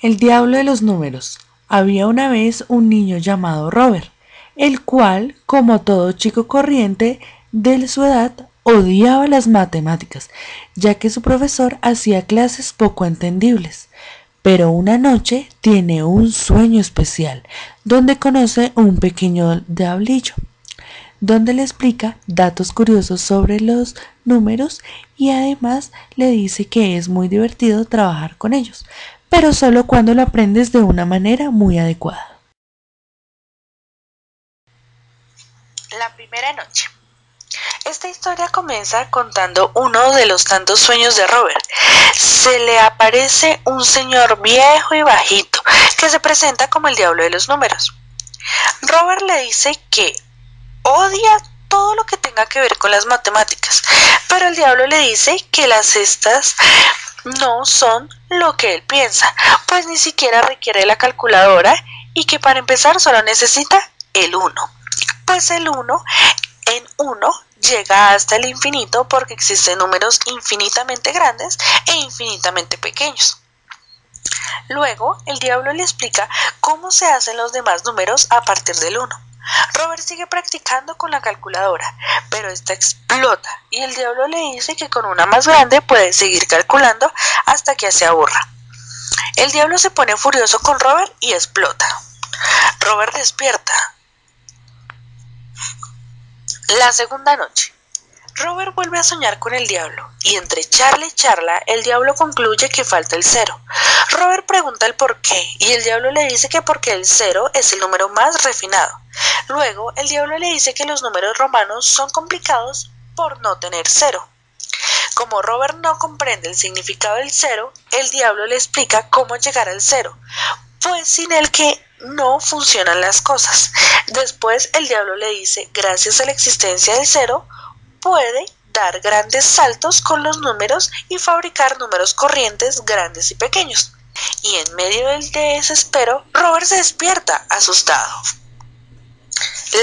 El diablo de los números. Había una vez un niño llamado Robert, el cual, como todo chico corriente de su edad, odiaba las matemáticas, ya que su profesor hacía clases poco entendibles. Pero una noche tiene un sueño especial, donde conoce un pequeño diablillo, donde le explica datos curiosos sobre los números y además le dice que es muy divertido trabajar con ellos, pero solo cuando lo aprendes de una manera muy adecuada. La primera noche. Esta historia comienza contando uno de los tantos sueños de Robert. Se le aparece un señor viejo y bajito que se presenta como el diablo de los números. Robert le dice que odia todo lo que tenga que ver con las matemáticas, pero el diablo le dice que las cestas no son lo que él piensa, pues ni siquiera requiere la calculadora y que para empezar solo necesita el 1, pues el 1 en 1 llega hasta el infinito porque existen números infinitamente grandes e infinitamente pequeños. Luego, el diablo le explica cómo se hacen los demás números a partir del 1. Robert sigue practicando con la calculadora, pero esta explota y el diablo le dice que con una más grande puede seguir calculando hasta que se aburra. El diablo se pone furioso con Robert y explota. Robert despierta. La segunda noche. Robert vuelve a soñar con el diablo y entre charla y charla el diablo concluye que falta el 0. Robert pregunta el por qué y el diablo le dice que porque el 0 es el número más refinado. Luego el diablo le dice que los números romanos son complicados por no tener 0. Como Robert no comprende el significado del 0, el diablo le explica cómo llegar al 0, pues sin el que no funcionan las cosas. Después el diablo le dice, gracias a la existencia del 0, puede dar grandes saltos con los números y fabricar números corrientes grandes y pequeños. Y en medio del desespero, Robert se despierta asustado.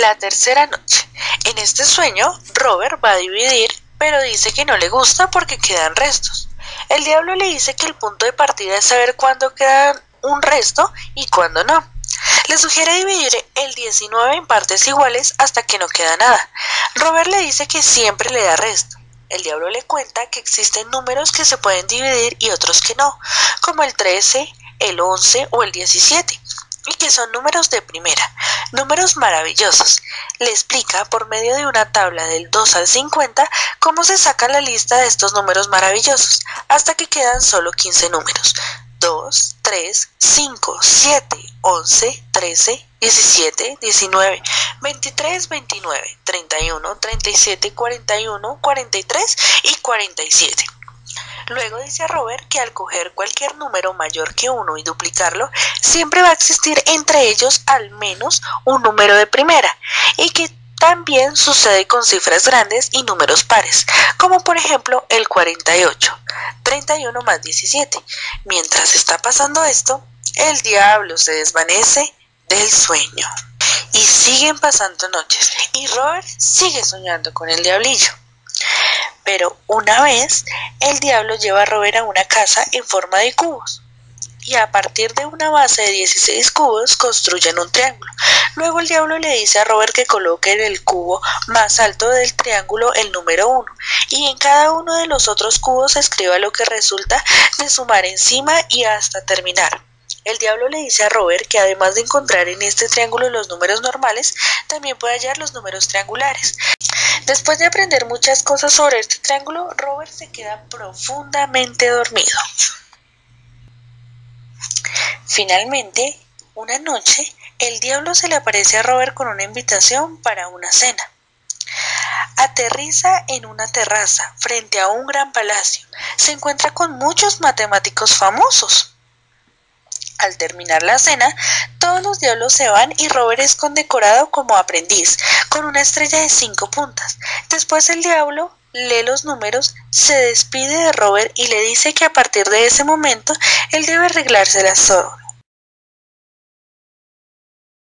La tercera noche. En este sueño, Robert va a dividir, pero dice que no le gusta porque quedan restos. El diablo le dice que el punto de partida es saber cuándo queda un resto y cuándo no. Le sugiere dividir el 19 en partes iguales hasta que no queda nada. Robert le dice que siempre le da resto. El diablo le cuenta que existen números que se pueden dividir y otros que no, como el 13, el 11 o el 17, y que son números de primera, números maravillosos. Le explica por medio de una tabla del 2 al 50 cómo se saca la lista de estos números maravillosos, hasta que quedan solo 15 números. 2, 3, 5, 7, 11, 13, 17, 19, 23, 29, 31, 37, 41, 43 y 47. Luego dice a Robert que al coger cualquier número mayor que 1 y duplicarlo, siempre va a existir entre ellos al menos un número de primera, y que también sucede con cifras grandes y números pares, como por ejemplo el 48, 31 más 17. Mientras está pasando esto, el diablo se desvanece del sueño. Y siguen pasando noches, y Robert sigue soñando con el diablillo. Pero una vez, el diablo lleva a Robert a una casa en forma de cubos. Y a partir de una base de 16 cubos construyen un triángulo. Luego el diablo le dice a Robert que coloque en el cubo más alto del triángulo el número 1 y en cada uno de los otros cubos escriba lo que resulta de sumar encima y hasta terminar. El diablo le dice a Robert que además de encontrar en este triángulo los números normales, también puede hallar los números triangulares. Después de aprender muchas cosas sobre este triángulo, Robert se queda profundamente dormido. Finalmente, una noche, el diablo se le aparece a Robert con una invitación para una cena. Aterriza en una terraza frente a un gran palacio. Se encuentra con muchos matemáticos famosos. Al terminar la cena, todos los diablos se van y Robert es condecorado como aprendiz, con una estrella de 5 puntas. Después el diablo lee los números, se despide de Robert y le dice que a partir de ese momento él debe arreglárselas